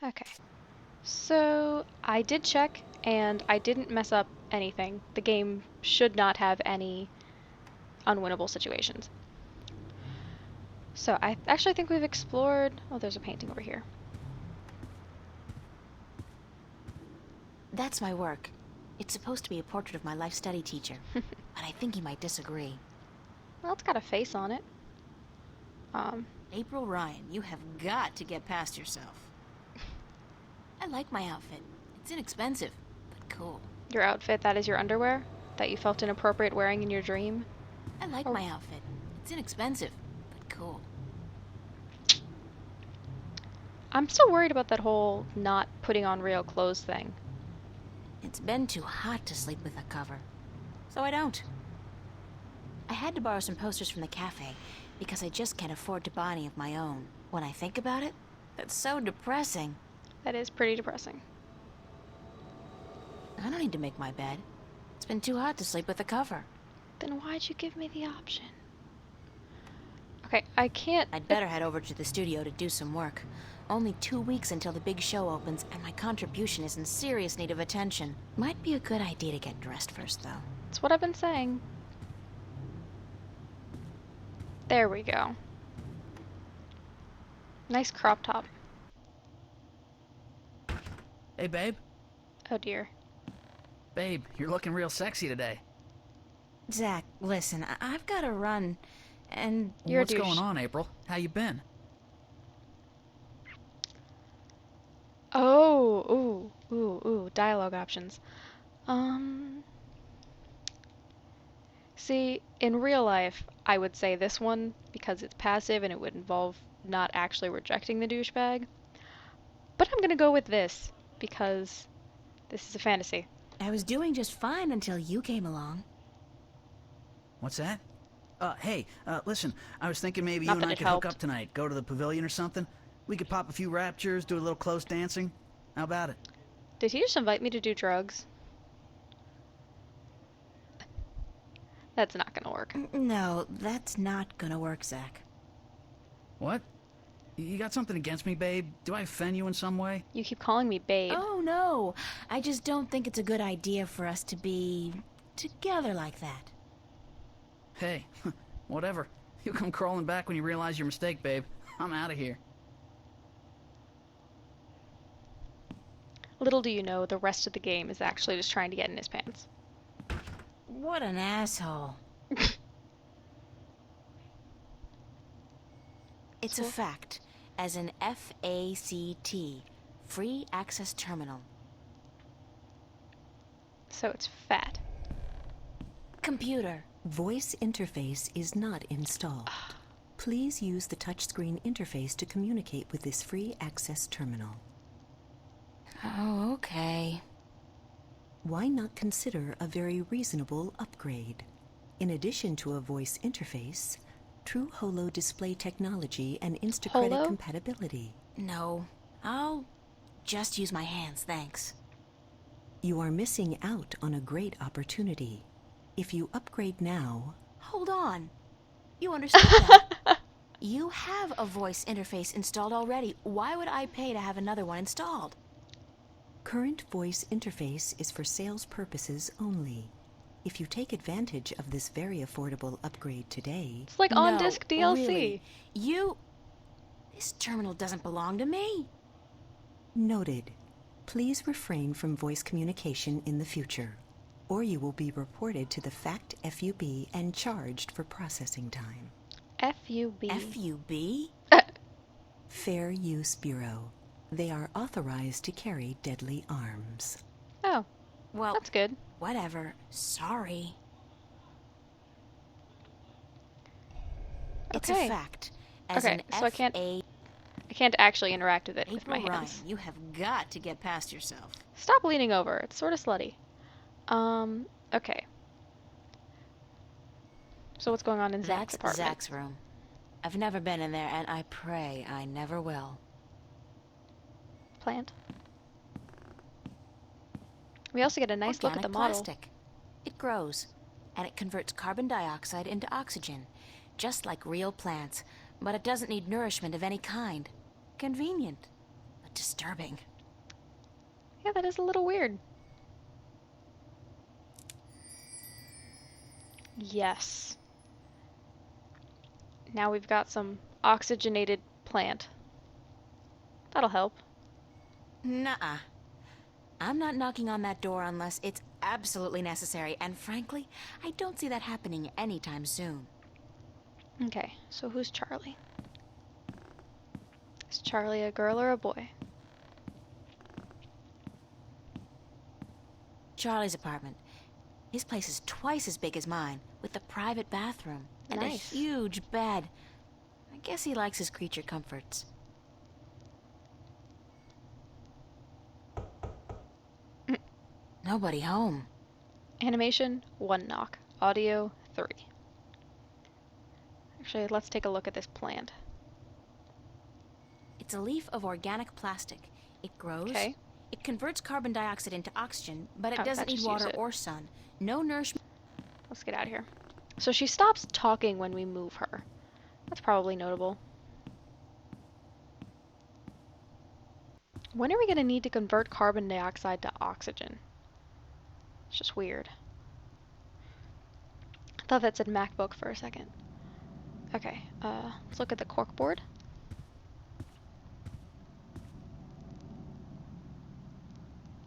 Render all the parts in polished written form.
Okay. So I did check, and I didn't mess up anything. The game should not have any unwinnable situations. So I actually think we've explored. Oh, there's a painting over here. That's my work. It's supposed to be a portrait of my life study teacher, but I think he might disagree. Well, it's got a face on it. April Ryan, you have got to get past yourself. I like my outfit. It's inexpensive, but cool. Your outfit, that is your underwear? That you felt inappropriate wearing in your dream? I like my outfit. It's inexpensive, but cool. I'm still worried about that whole not putting on real clothes thing. It's been too hot to sleep with a cover, so I don't. I had to borrow some posters from the cafe because I just can't afford to buy any of my own. When I think about it, that's so depressing. That is pretty depressing. I don't need to make my bed. It's been too hot to sleep with a cover. Then why'd you give me the option? Okay, I can't... I'd better head over to the studio to do some work. Only 2 weeks until the big show opens, and my contribution is in serious need of attention. Might be a good idea to get dressed first, though. That's what I've been saying. There we go. Nice crop top. Hey, babe. Oh dear. Babe, you're looking real sexy today. Zach, listen, I've got to run, and... You're a What's douche. going on, April? How you been? Oh, ooh, dialogue options. See, in real life, I would say this one because it's passive and it would involve not actually rejecting the douchebag. But I'm gonna go with this because this is a fantasy. I was doing just fine until you came along. What's that? Hey, listen, I was thinking maybe Not you and that I it could hook helped. up tonight, go to the pavilion or something. We could pop a few raptures, do a little close dancing. How about it? Did he just invite me to do drugs? That's not gonna work. No, that's not gonna work, Zach. What? You got something against me, babe? Do I offend you in some way? You keep calling me babe. Oh, no. I just don't think it's a good idea for us to be together like that. Hey, whatever. You come crawling back when you realize your mistake, babe. I'm out of here. Little do you know, the rest of the game is actually just trying to get in his pants. What an asshole. It's a fact, as an FACT, Free Access Terminal. So it's fat. Computer. Voice interface is not installed. Please use the touchscreen interface to communicate with this free access terminal. Oh, okay. Why not consider a very reasonable upgrade? In addition to a voice interface, true holo display technology and Instacredit Holo? compatibility. No, I'll just use my hands, thanks. You are missing out on a great opportunity. If you upgrade now, Hold on. You understand that? You have a voice interface installed already. Why would I pay to have another one installed? current voice interface is for sales purposes only. If you take advantage of this very affordable upgrade today, It's like on No, disc DLC. really. This terminal doesn't belong to me. noted. Please refrain from voice communication in the future, or you will be reported to the FACT FUB and charged for processing time. FUB. FUB? Fair Use Bureau. They are authorized to carry deadly arms. Oh, Well, that's good. whatever. Sorry. It's Okay. a fact. As Okay, an so I can't- FA I can't actually interact with it with my April Ryan, hands. you have got to get past yourself. Stop leaning over. It's sort of slutty. Okay. So what's going on in Zach's That's apartment? Zach's room. I've never been in there, and I pray I never will. Plant. We also get a nice look at the Organic model. plastic. It grows, and it converts carbon dioxide into oxygen, just like real plants, but it doesn't need nourishment of any kind. Convenient, but disturbing. Yeah, that is a little weird. Yes. Now we've got some oxygenated plant. That'll help. Nuh-uh. I'm not knocking on that door unless it's absolutely necessary, and frankly, I don't see that happening anytime soon. Okay, so who's Charlie? Is Charlie a girl or a boy? Charlie's apartment. His place is twice as big as mine, with a private bathroom and a Nice. huge bed. I guess he likes his creature comforts. Nobody home. Animation, 1 knock. Audio, 3. Actually, let's take a look at this plant. It's a leaf of organic plastic. It grows. Okay. It converts carbon dioxide into oxygen, but it Oh, doesn't that need just water use it. or sun. No nourishment. Let's get out of here. So she stops talking when we move her. That's probably notable. When are we going to need to convert carbon dioxide to oxygen? It's just weird. I thought that said MacBook for a second. Okay, let's look at the corkboard.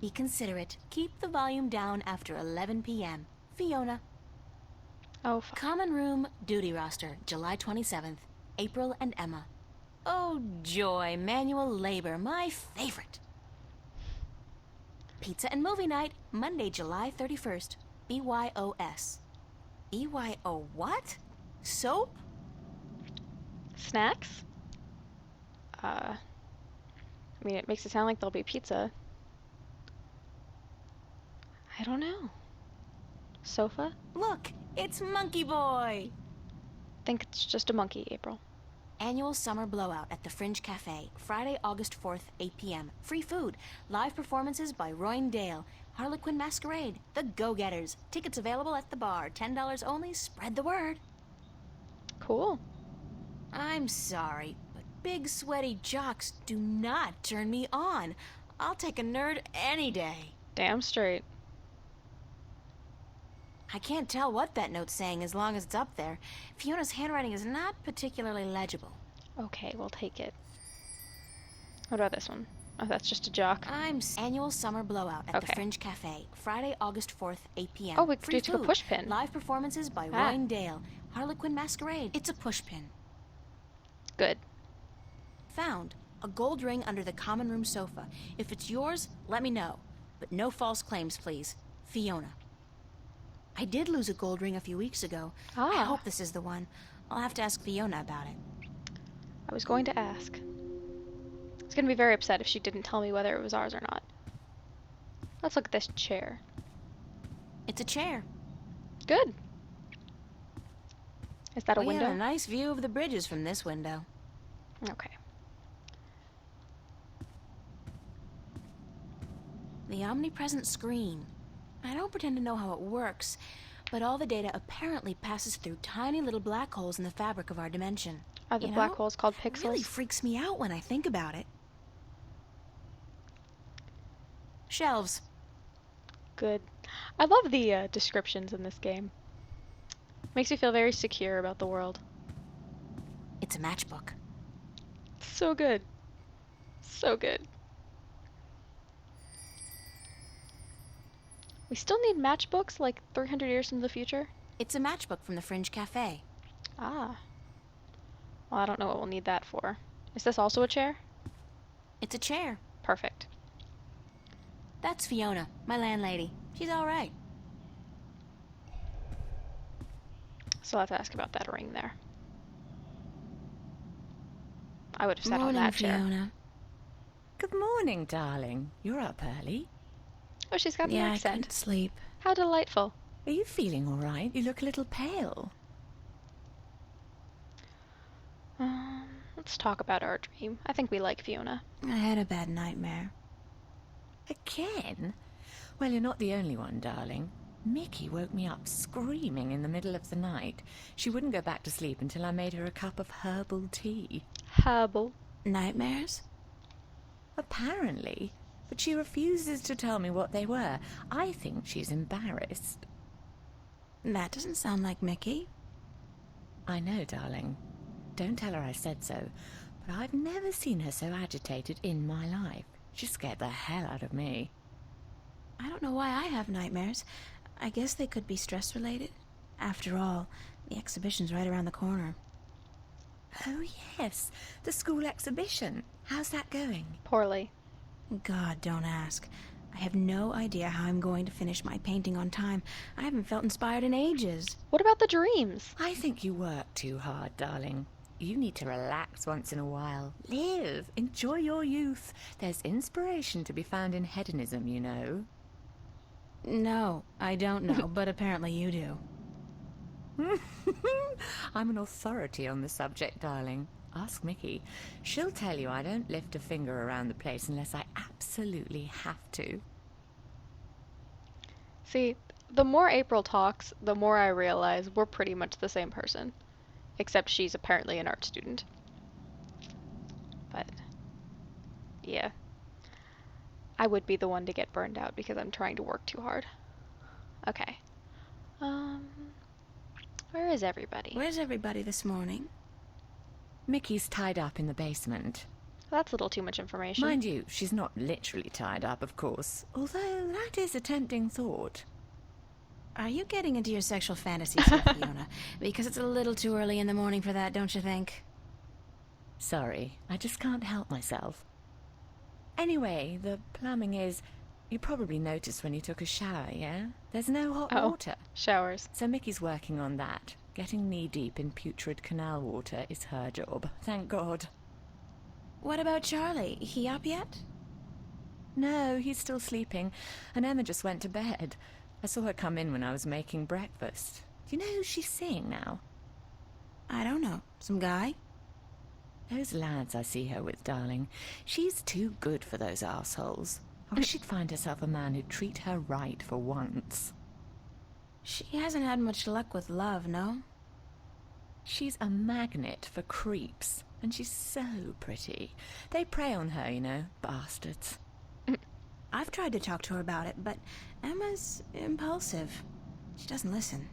Be considerate. Keep the volume down after 11 p.m. Fiona. Oh, fuck. Common room duty roster, July 27th. April and Emma. Oh, joy. Manual labor. My favorite. Pizza and movie night, Monday, July 31st. BYOS. BYO what? Soap? Snacks? I mean, it makes it sound like there'll be pizza. I don't know. Sofa? Look, it's Monkey Boy. Think it's just a monkey, April. Annual summer blowout at the Fringe Cafe, Friday, August 4th, 8 p.m. Free food, live performances by Royne Dale, Harlequin Masquerade, The Go-Getters. Tickets available at the bar, $10 only. Spread the word. Cool. I'm sorry, but big sweaty jocks do not turn me on. I'll take a nerd any day. Damn straight. I can't tell what that note's saying as long as it's up there. Fiona's handwriting is not particularly legible. Okay, we'll take it. What about this one? Oh, that's just a jock. Annual summer blowout at the Okay. Fringe Cafe, Friday, August 4th, 8 p.m. Oh, we Free took a food, push pin. live performances by Ah. Royne Dale, Harlequin Masquerade. It's a push pin. Good. Found a gold ring under the common room sofa. If it's yours, let me know. But no false claims, please. Fiona. I did lose a gold ring a few weeks ago. I Ah. hope this is the one. I'll have to ask Fiona about it. I was going to ask. I was going to be very upset if she didn't tell me whether it was ours or not. Let's look at this chair. It's a chair. Good. Is that a We window? have a nice view of the bridges from this window. Okay. The omnipresent screen. I don't pretend to know how it works, but all the data apparently passes through tiny little black holes in the fabric of our dimension. Are the You black know, holes called It really pixels? freaks me out when I think about it. Shelves. Good. I love the descriptions in this game. Makes me feel very secure about the world. It's a matchbook. So good. So good. We still need matchbooks like 300 years into the future? It's a matchbook from the Fringe Cafe. Ah. Well, I don't know what we'll need that for. Is this also a chair? It's a chair. Perfect. That's Fiona, my landlady. She's all right. So let's ask about that ring there. I would have sat on Morning, that chair. Fiona. Good morning, darling. You're up early. Oh, she's got an Yeah, I accent. couldn't sleep. How delightful. Are you feeling all right? You look a little pale. Let's talk about our dream. I think we like Fiona. I had a bad nightmare. Again? Well, you're not the only one, darling. Mickey woke me up screaming in the middle of the night. She wouldn't go back to sleep until I made her a cup of herbal tea. Herbal. Nightmares? Apparently. But she refuses to tell me what they were. I think she's embarrassed. That doesn't sound like Mickey. I know, darling. Don't tell her I said so. But I've never seen her so agitated in my life. She scared the hell out of me. I don't know why I have nightmares. I guess they could be stress-related. After all, the exhibition's right around the corner. Oh, yes. The school exhibition. How's that going? Poorly. God, don't ask. I have no idea how I'm going to finish my painting on time. I haven't felt inspired in ages. What about the dreams? I think you work too hard, darling. You need to relax once in a while. Live. Enjoy your youth. There's inspiration to be found in hedonism, you know. No, I don't know, but apparently you do. I'm an authority on the subject, darling. Ask Mickey. She'll tell you I don't lift a finger around the place unless I absolutely have to. See, the more April talks, the more I realize we're pretty much the same person. Except she's apparently an art student. But, yeah. I would be the one to get burned out because I'm trying to work too hard. Okay. Where is everybody? Where's everybody this morning? Mickey's tied up in the basement. That's a little too much information. Mind you, she's not literally tied up, of course. Although that is a tempting thought. Are you getting into your sexual fantasies here, Fiona? Because it's a little too early in the morning for that, don't you think? Sorry, I just can't help myself. Anyway, the plumbing is... You probably noticed when you took a shower, yeah? There's no hot water. Showers. So Mickey's working on that. Getting knee-deep in putrid canal water is her job, thank God. What about Charlie? He up yet? No, he's still sleeping, and Emma just went to bed. I saw her come in when I was making breakfast. Do you know who she's seeing now? I don't know. Some guy? Those lads I see her with, darling. She's too good for those arseholes. I wish she'd find herself a man who'd treat her right for once. She hasn't had much luck with love, no? She's a magnet for creeps, and she's so pretty. They prey on her, you know, bastards. I've tried to talk to her about it, but Emma's impulsive. She doesn't listen.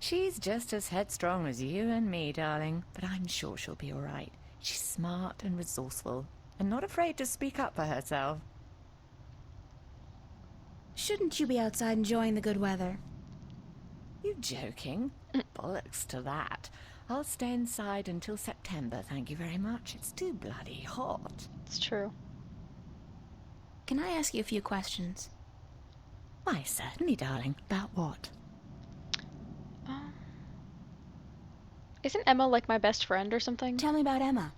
She's just as headstrong as you and me, darling, but I'm sure she'll be all right. She's smart and resourceful, and not afraid to speak up for herself. Shouldn't you be outside enjoying the good weather? You joking? Bollocks to that. I'll stay inside until September, thank you very much. It's too bloody hot. It's true. Can I ask you a few questions? Why, certainly, darling. About what? Isn't Emma like my best friend or something? Tell me about Emma.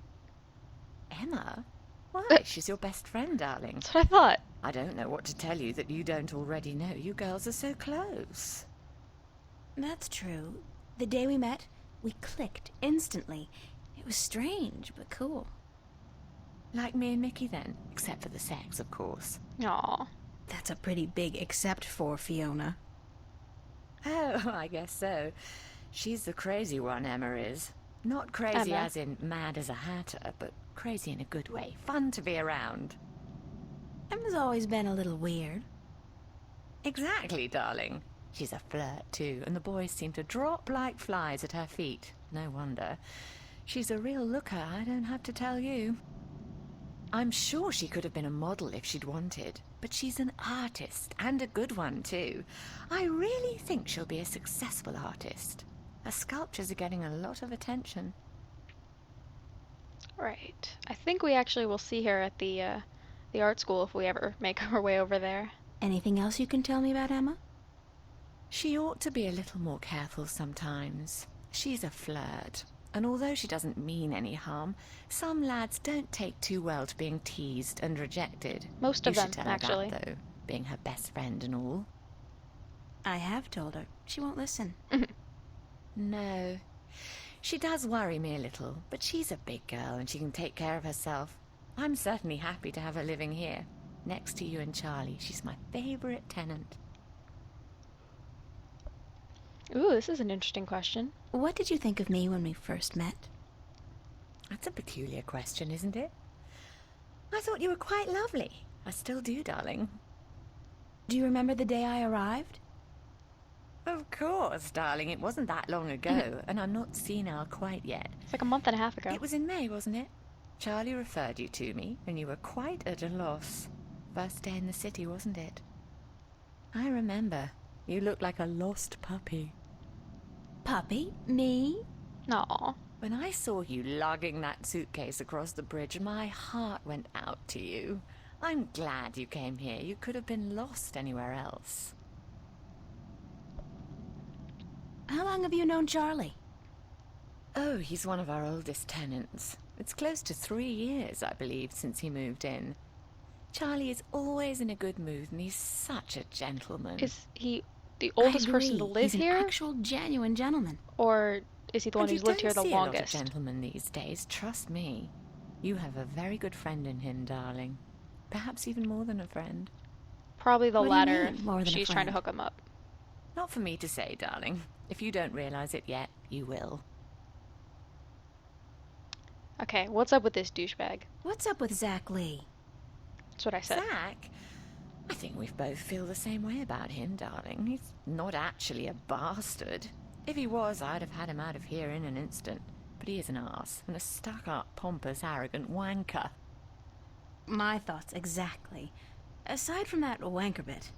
Emma? Why, she's your best friend, darling. That's what I thought. I don't know what to tell you that you don't already know. You girls are so close. That's true. The day we met, we clicked instantly. It was strange, but cool. Like me and Mickey then, except for the sex, of course. Aw. That's a pretty big except for, Fiona. Oh, I guess so. She's the crazy one, Emma is. Not crazy Emma. as in mad as a hatter, but crazy in a good way. Fun to be around. Emma's always been a little weird. Exactly, darling. She's a flirt, too, and the boys seem to drop like flies at her feet. No wonder. She's a real looker, I don't have to tell you. I'm sure she could have been a model if she'd wanted, but she's an artist, and a good one, too. I really think she'll be a successful artist. Her sculptures are getting a lot of attention. Right. I think we actually will see her at the art school if we ever make our way over there. Anything else you can tell me about Emma? She ought to be a little more careful sometimes. She's a flirt, and although she doesn't mean any harm, some lads don't take too well to being teased and rejected. Most You of should them, tell her actually. that, though, being her best friend and all. I have told her. She won't listen. No. She does worry me a little, but she's a big girl and she can take care of herself. I'm certainly happy to have her living here. Next to you and Charlie, she's my favourite tenant. Ooh, this is an interesting question. What did you think of me when we first met? That's a peculiar question, isn't it? I thought you were quite lovely. I still do, darling. Do you remember the day I arrived? Of course, darling. It wasn't that long ago, and I'm not senile quite yet. It's like a month and a half ago. It was in May, wasn't it? Charlie referred you to me, and you were quite at a loss. First day in the city, wasn't it? I remember. You looked like a lost puppy. Puppy? Me? Aw. When I saw you lugging that suitcase across the bridge, my heart went out to you. I'm glad you came here. You could have been lost anywhere else. How long have you known Charlie? Oh, he's one of our oldest tenants. It's close to 3 years, I believe, since he moved in. Charlie is always in a good mood, and he's such a gentleman. Is he the oldest I person to agree. live He's here? an actual, genuine gentleman. Or is he the one And who's you lived here don't the see a lot of longest? gentlemen these days, trust me. You have a very good friend in him, darling. Perhaps even more than a friend. Probably the What do you latter. mean, more than a She's trying to friend? hook him up. Not for me to say, darling. If you don't realize it yet, you will. Okay, what's up with this douchebag? What's up with Zach Lee? That's what I said. Zach? I think we both feel the same way about him, darling. He's not actually a bastard. If he was, I'd have had him out of here in an instant. But he is an arse, and a stuck-up, pompous, arrogant wanker. My thoughts exactly. Aside from that wanker bit.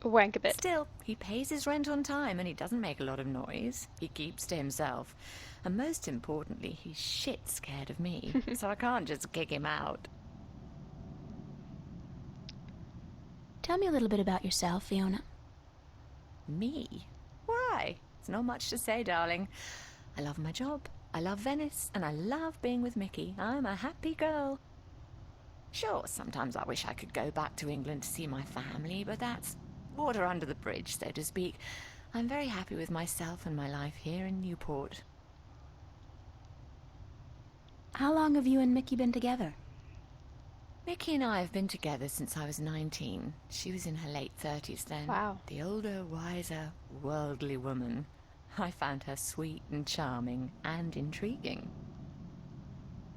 Wank a bit. Still, he pays his rent on time, and he doesn't make a lot of noise. He keeps to himself. And most importantly, he's shit scared of me, so I can't just kick him out. Tell me a little bit about yourself, Fiona. Me? Why? It's not much to say, darling. I love my job, I love Venice, and I love being with Mickey. I'm a happy girl. Sure, sometimes I wish I could go back to England to see my family, but that's water under the bridge, so to speak. I'm very happy with myself and my life here in Newport. How long have you and Mickey been together? Mickey and I have been together since I was 19. She was in her late 30s then. Wow. The older, wiser, worldly woman. I found her sweet and charming and intriguing.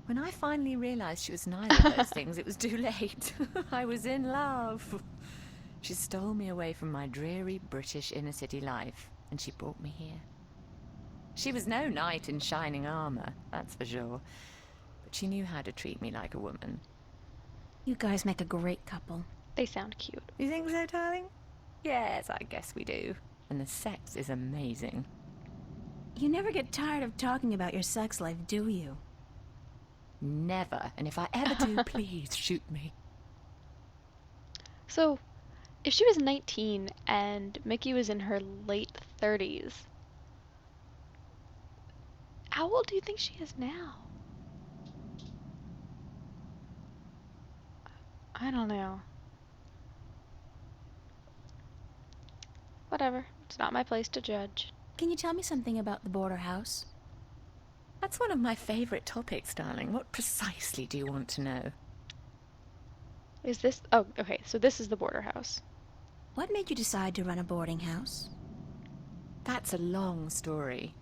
When I finally realized she was neither of those things, it was too late. I was in love. She stole me away from my dreary British inner-city life, and she brought me here. She was no knight in shining armor, that's for sure. But she knew how to treat me like a woman. You guys make a great couple. They sound cute. You think so, darling? Yes, I guess we do. And the sex is amazing. You never get tired of talking about your sex life, do you? Never. And if I ever do, please shoot me. So, if she was 19 and Mickey was in her late 30s, how old do you think she is now? I don't know. Whatever. It's not my place to judge. Can you tell me something about the border house? That's one of my favorite topics, darling. What precisely do you want to know? Is this... Oh, okay. So this is the border house. What made you decide to run a boarding house? That's a long story.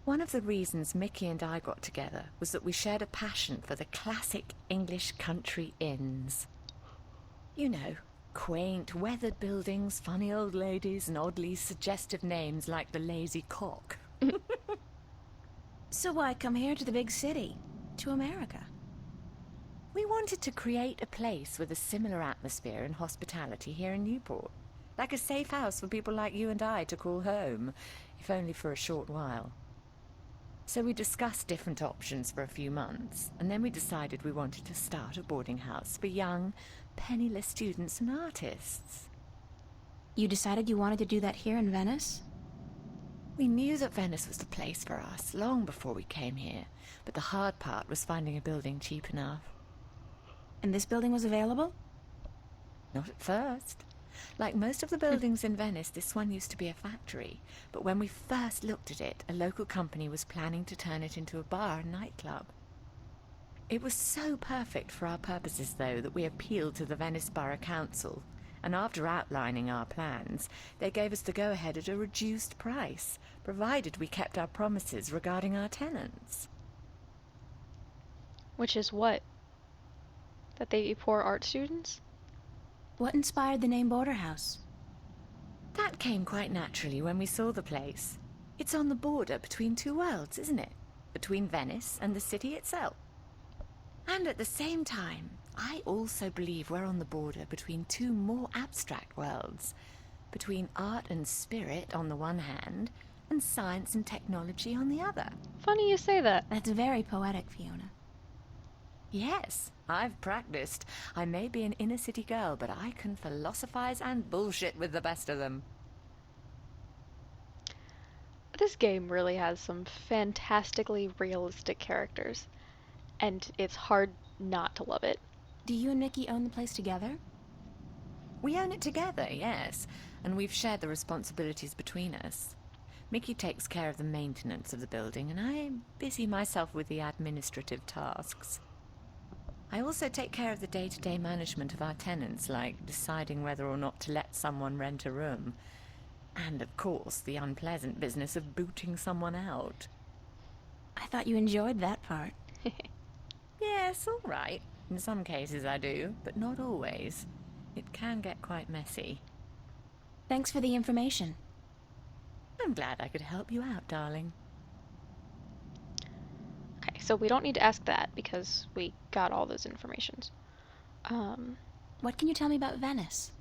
One of the reasons Mickey and I got together was that we shared a passion for the classic English country inns. You know, quaint, weathered buildings, funny old ladies, and oddly suggestive names like the Lazy Cock. So why come here to the big city? To America? We wanted to create a place with a similar atmosphere and hospitality here in Newport. Like a safe house for people like you and I to call home, if only for a short while. So we discussed different options for a few months, and then we decided we wanted to start a boarding house for young, penniless students and artists. You decided you wanted to do that here in Venice? We knew that Venice was the place for us long before we came here, but the hard part was finding a building cheap enough. And this building was available? Not at first. Like most of the buildings in Venice, this one used to be a factory, but when we first looked at it, a local company was planning to turn it into a bar and nightclub. It was so perfect for our purposes, though, that we appealed to the Venice Borough Council, and after outlining our plans, they gave us the go-ahead at a reduced price, provided we kept our promises regarding our tenants. Which is what? That they'd be poor art students? What inspired the name Border House? That came quite naturally when we saw the place. It's on the border between two worlds, isn't it? Between Venice and the city itself. And at the same time, I also believe we're on the border between two more abstract worlds. Between art and spirit on the one hand, and science and technology on the other. Funny you say that. That's very poetic, Fiona. Yes, I've practiced. I may be an inner city girl, but I can philosophize and bullshit with the best of them. This game really has some fantastically realistic characters, and it's hard not to love it. Do you and Mickey own the place together? We own it together, yes, and we've shared the responsibilities between us. Mickey takes care of the maintenance of the building, and I busy myself with the administrative tasks. I also take care of the day-to-day management of our tenants, like deciding whether or not to let someone rent a room. And, of course, the unpleasant business of booting someone out. I thought you enjoyed that part. Yes, all right. In some cases I do, but not always. It can get quite messy. Thanks for the information. I'm glad I could help you out, darling. Okay, so we don't need to ask that because we got all those informations. What can you tell me about Venice?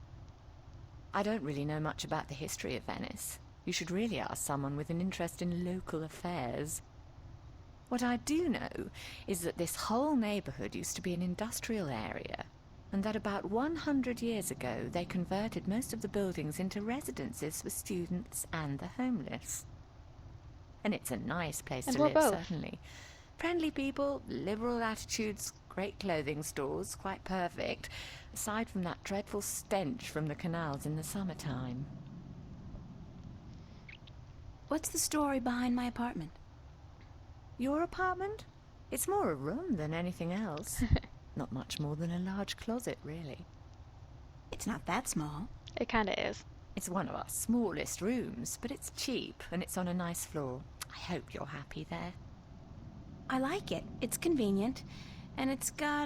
I don't really know much about the history of Venice. You should really ask someone with an interest in local affairs. What I do know is that this whole neighborhood used to be an industrial area, and that about 100 years ago they converted most of the buildings into residences for students and the homeless. And it's a nice place And to we're live, both. certainly. Friendly people, liberal attitudes, great clothing stores, quite perfect, aside from that dreadful stench from the canals in the summertime. What's the story behind my apartment? Your apartment? It's more a room than anything else. Not much more than a large closet, really. It's not that small. It kinda is. It's one of our smallest rooms, but it's cheap and it's on a nice floor. I hope you're happy there. I like it. It's convenient. And it's got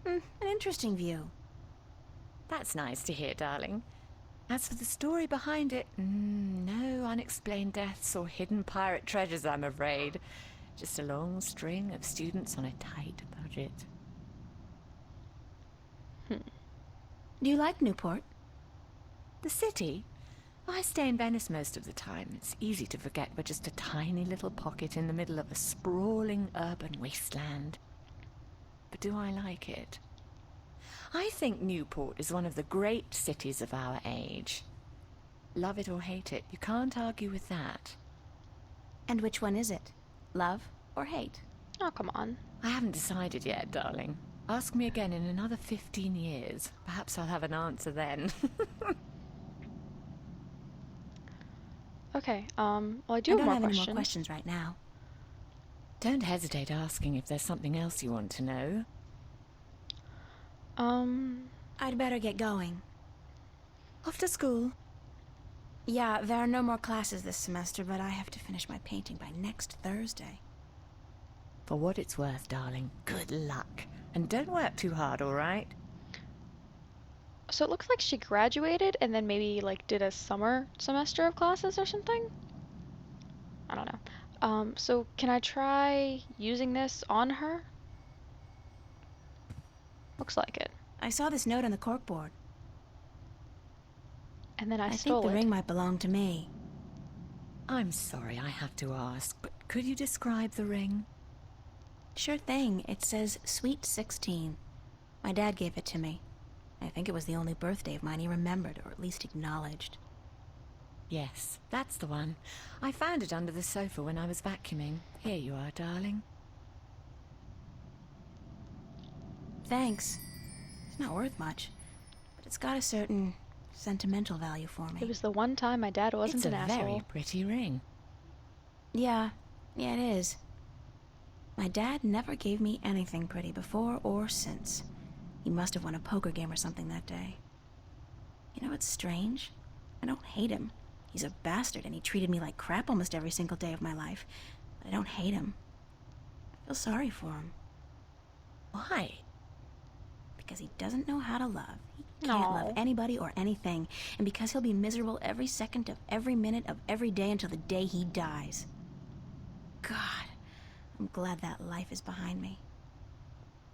an interesting view. That's nice to hear, darling. As for the story behind it, no unexplained deaths or hidden pirate treasures, I'm afraid. Just a long string of students on a tight budget. Do you like Newport? The city? I stay in Venice most of the time. It's easy to forget we're just a tiny little pocket in the middle of a sprawling urban wasteland. But do I like it? I think Newport is one of the great cities of our age. Love it or hate it, you can't argue with that. And which one is it? Love or hate? Oh, come on. I haven't decided yet, darling. Ask me again in another 15 years. Perhaps I'll have an answer then. Okay, well, I do I have don't more have any questions. more questions right now. Don't hesitate asking if there's something else you want to know. I'd better get going. Off to school. Yeah, there are no more classes this semester, but I have to finish my painting by next Thursday. For what it's worth, darling, good luck. And don't work too hard, all right? So it looks like she graduated and then maybe, like, did a summer semester of classes or something? I don't know. So can I try using this on her? Looks like it. I saw this note on the corkboard. And then I I stole think the it. ring might belong to me. I'm sorry I have to ask, but could you describe the ring? Sure thing. It says Sweet 16. My dad gave it to me. I think it was the only birthday of mine he remembered, or at least acknowledged. Yes, that's the one. I found it under the sofa when I was vacuuming. Here you are, darling. Thanks. It's not worth much, but it's got a certain sentimental value for me. It was the one time my dad wasn't It's a an very asshole. pretty ring. Yeah, it is. My dad never gave me anything pretty before or since. He must have won a poker game or something that day. You know what's strange? I don't hate him. He's a bastard and he treated me like crap almost every single day of my life. But I don't hate him. I feel sorry for him. Why? because he doesn't know how to love. He can't No. love anybody or anything, and because he'll be miserable every second of every minute of every day until the day he dies. God, I'm glad that life is behind me.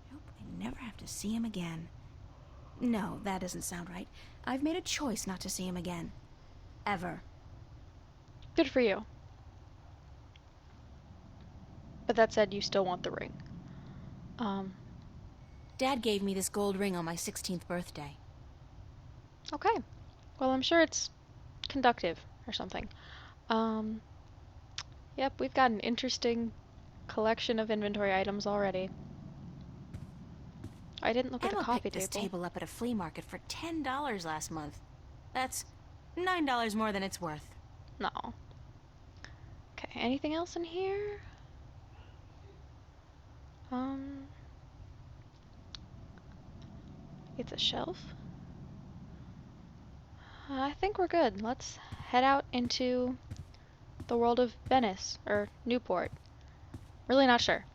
I hope I never have to see him again. No, that doesn't sound right. I've made a choice not to see him again. Ever. Good for you. But that said, you still want the ring. Dad gave me this gold ring on my 16th birthday. Okay. Well, I'm sure it's conductive or something. Yep, we've got an interesting collection of inventory items already. I didn't look at the Emma coffee picked this table. table up at a flea market for $10 last month. That's $9 more than it's worth. No. Okay, anything else in here? It's a shelf. I think we're good. Let's head out into the world of Venice, or Newport. Really not sure.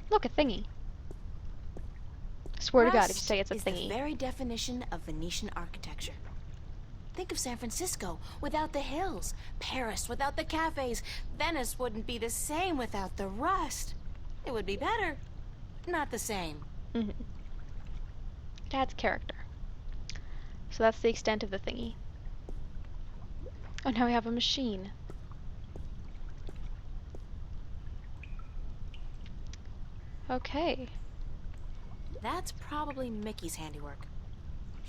Look, a thingy. Swear to God, if you say it's a Rust is thingy. the very definition of Venetian architecture. Think of San Francisco without the hills, Paris without the cafes. Venice wouldn't be the same without the rust. It would be better, not the same. Mm-hmm. Dad's character. So that's the extent of the thingy. Oh, now we have a machine. Okay. That's probably Mickey's handiwork.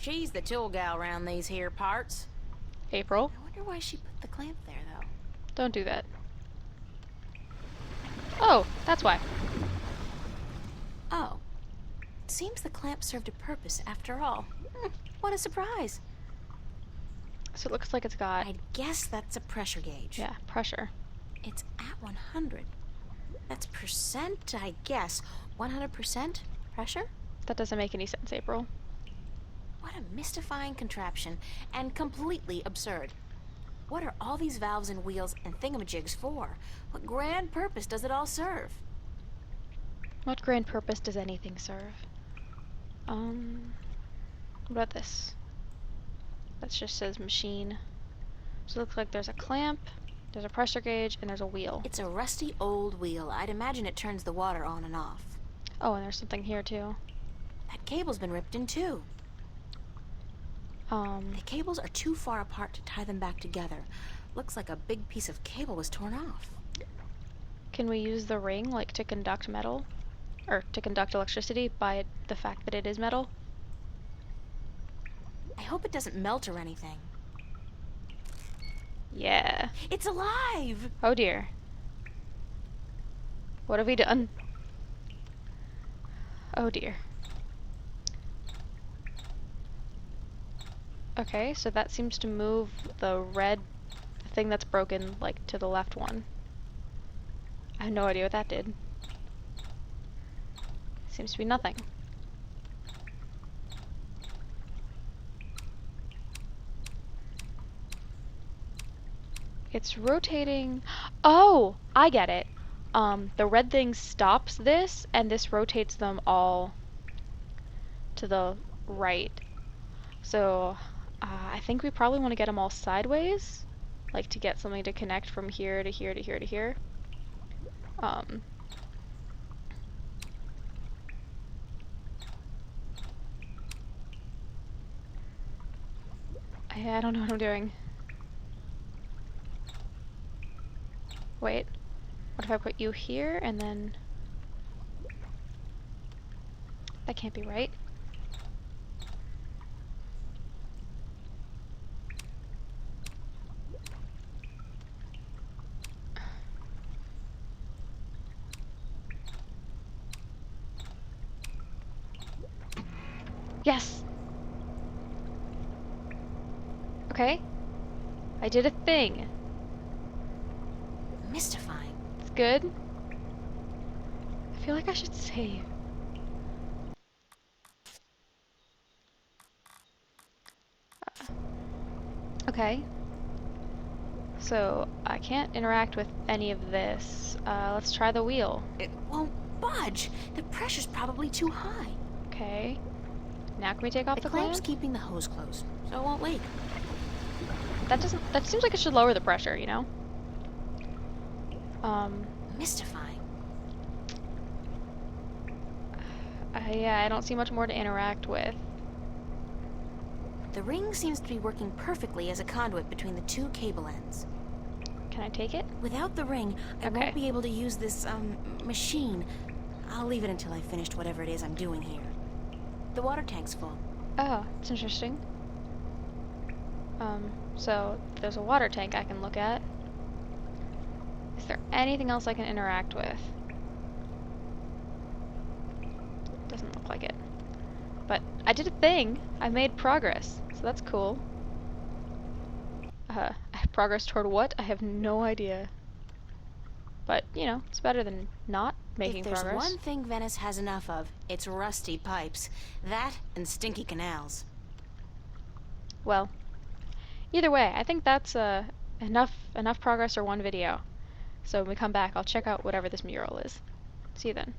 She's the tool gal around these here parts. April, I wonder why she put the clamp there, though. don't do that. Oh, that's why. Oh. It seems the clamp served a purpose after all. What a surprise. So it looks like it's got, I guess that's a pressure gauge. yeah, pressure. It's at 100. That's percent, I guess. 100% pressure? That doesn't make any sense, April. What a mystifying contraption, and completely absurd. What are all these valves and wheels and thingamajigs for? What grand purpose does it all serve? What grand purpose does anything serve? What about this? That just says machine. So it looks like there's a clamp, there's a pressure gauge, and there's a wheel. It's a rusty old wheel. I'd imagine it turns the water on and off. Oh, and there's something here too. That cable's been ripped in two. The cables are too far apart to tie them back together. Looks like a big piece of cable was torn off. Can we use the ring, like, to conduct metal? Or to conduct electricity by the fact that it is metal? I hope it doesn't melt or anything. Yeah. It's alive! Oh dear. What have we done? Oh dear. Okay, so that seems to move the red thing that's broken, like, to the left one. I have no idea what that did. Seems to be nothing. It's rotating. Oh, I get it. The red thing stops this, and this rotates them all to the right. So, I think we probably want to get them all sideways, like to get something to connect from here to here to here to here. I don't know what I'm doing. Wait, what if I put you here and then... That can't be right. Yes! Okay. I did a thing. Mystifying. It's good. I feel like I should save. Okay. So I can't interact with any of this. Let's try the wheel. It won't budge. The pressure's probably too high. Okay. Now can we take off The the clamp's clamp? keeping the hose closed, so it won't leak. That seems like it should lower the pressure, you know? Mystifying. Yeah, I don't see much more to interact with. The ring seems to be working perfectly as a conduit between the two cable ends. Can I take it? Without the ring, I Okay. won't be able to use this, machine. I'll leave it until I've finished whatever it is I'm doing here. The water tank's full. Oh, it's interesting. So there's a water tank I can look at. Is there anything else I can interact with? Doesn't look like it. But I did a thing! I made progress, so that's cool. Progress toward what? I have no idea. But, you know, it's better than not making If there's progress. one thing Venice has enough of, it's rusty pipes. That and stinky canals. Well, either way, I think that's enough progress for one video. So when we come back, I'll check out whatever this mural is. See you then.